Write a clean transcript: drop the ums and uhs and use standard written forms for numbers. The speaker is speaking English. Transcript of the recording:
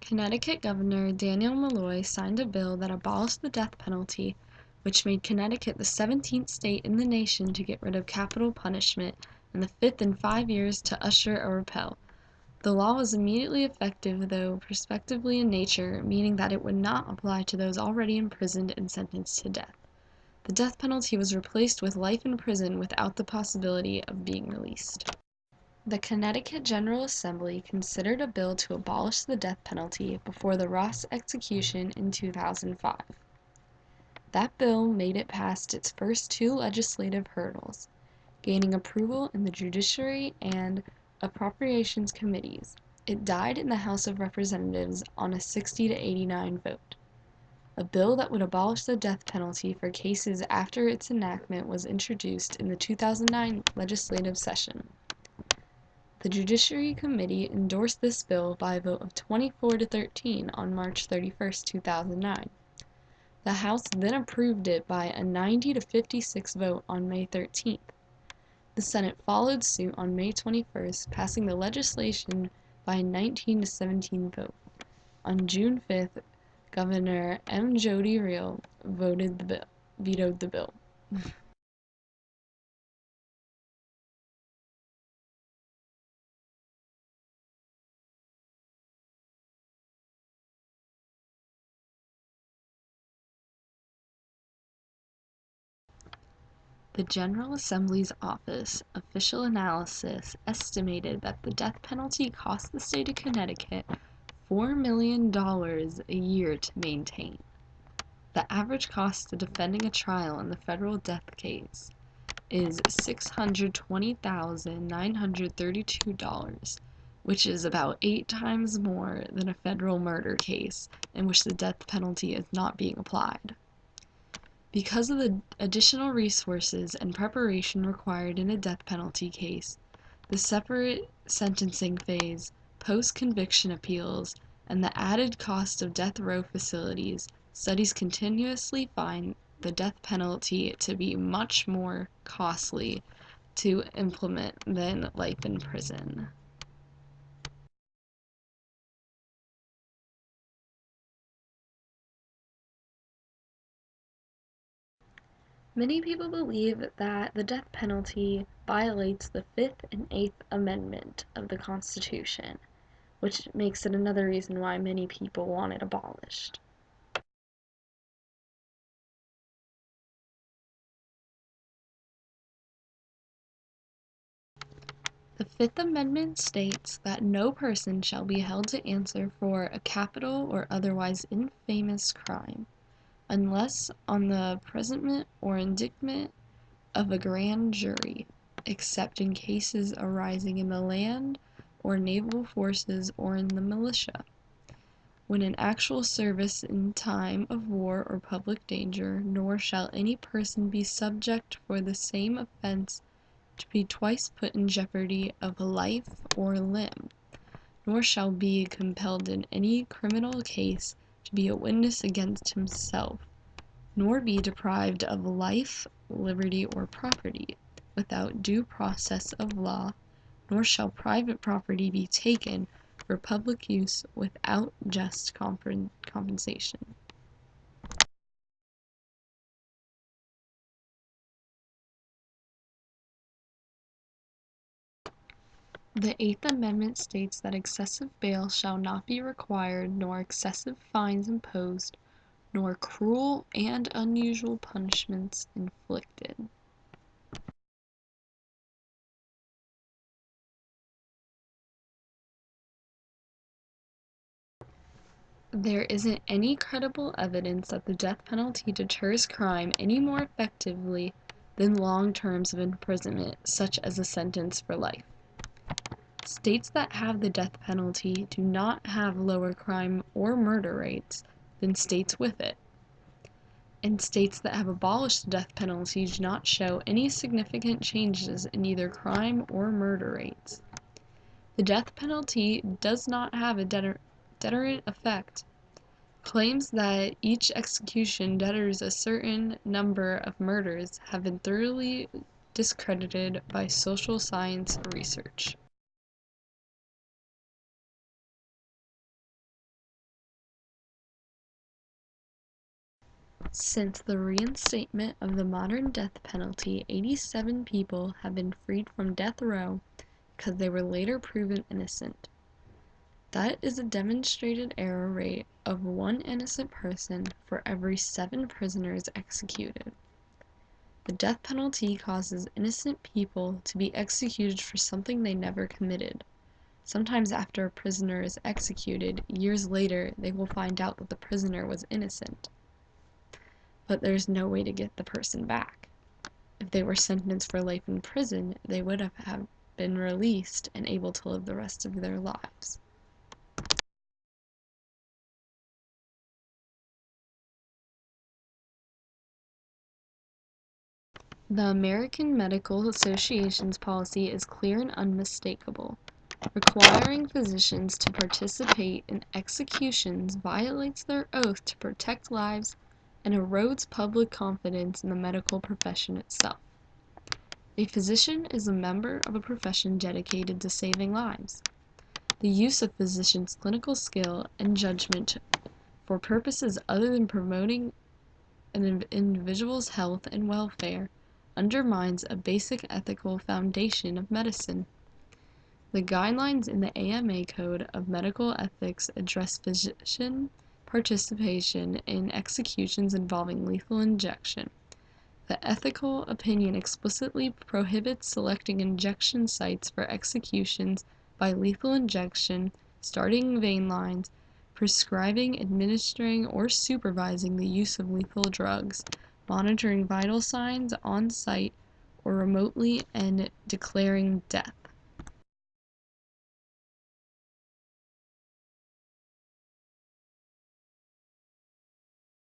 Connecticut Governor Daniel Malloy signed a bill that abolished the death penalty, which made Connecticut the 17th state in the nation to get rid of capital punishment and the 5th in 5 years to usher a repeal. The law was immediately effective, though prospectively in nature, meaning that it would not apply to those already imprisoned and sentenced to death. The death penalty was replaced with life in prison without the possibility of being released. The Connecticut General Assembly considered a bill to abolish the death penalty before the Ross execution in 2005. That bill made it past its first two legislative hurdles, gaining approval in the Judiciary and Appropriations Committees. It died in the House of Representatives on a 60 to 89 vote. A bill that would abolish the death penalty for cases after its enactment was introduced in the 2009 legislative session. The Judiciary Committee endorsed this bill by a vote of 24 to 13 on March 31, 2009. The House then approved it by a 90 to 56 vote on May 13th. The Senate followed suit on May 21st, passing the legislation by a 19 to 17 vote. On June 5th, Governor M. Jody Real vetoed the bill. The General Assembly's Office Official Analysis estimated that the death penalty cost the state of Connecticut $4 million a year to maintain. The average cost of defending a trial in the federal death case is $620,932, which is about 8 times more than a federal murder case in which the death penalty is not being applied. Because of the additional resources and preparation required in a death penalty case, the separate sentencing phase, post-conviction appeals, and the added cost of death row facilities, studies continuously find the death penalty to be much more costly to implement than life in prison. Many people believe that the death penalty violates the Fifth and Eighth Amendment of the Constitution, which makes it another reason why many people want it abolished. The Fifth Amendment states that no person shall be held to answer for a capital or otherwise infamous crime, unless on the presentment or indictment of a grand jury, except in cases arising in the land or naval forces or in the militia, when in actual service in time of war or public danger, nor shall any person be subject for the same offense to be twice put in jeopardy of life or limb, nor shall be compelled in any criminal case to be a witness against himself, nor be deprived of life, liberty, or property without due process of law, nor shall private property be taken for public use without just compensation. The Eighth Amendment states that excessive bail shall not be required, nor excessive fines imposed, nor cruel and unusual punishments inflicted. There isn't any credible evidence that the death penalty deters crime any more effectively than long terms of imprisonment, such as a sentence for life. States that have the death penalty do not have lower crime or murder rates than states with it, and states that have abolished the death penalty do not show any significant changes in either crime or murder rates. The death penalty does not have a deterrent effect. Claims that each execution deters a certain number of murders have been thoroughly discredited by social science research. Since the reinstatement of the modern death penalty, 87 people have been freed from death row because they were later proven innocent. That is a demonstrated error rate of 1 innocent person for every 7 prisoners executed. The death penalty causes innocent people to be executed for something they never committed. Sometimes after a prisoner is executed, years later they will find out that the prisoner was innocent. But there's no way to get the person back. If they were sentenced for life in prison, they would have been released and able to live the rest of their lives. The American Medical Association's policy is clear and unmistakable. Requiring physicians to participate in executions violates their oath to protect lives and erodes public confidence in the medical profession itself. A physician is a member of a profession dedicated to saving lives. The use of physicians' clinical skill and judgment for purposes other than promoting an individual's health and welfare undermines a basic ethical foundation of medicine. The guidelines in the AMA Code of Medical Ethics address physician participation in executions involving lethal injection. The ethical opinion explicitly prohibits selecting injection sites for executions by lethal injection, starting vein lines, prescribing, administering, or supervising the use of lethal drugs, monitoring vital signs on site or remotely, and declaring death.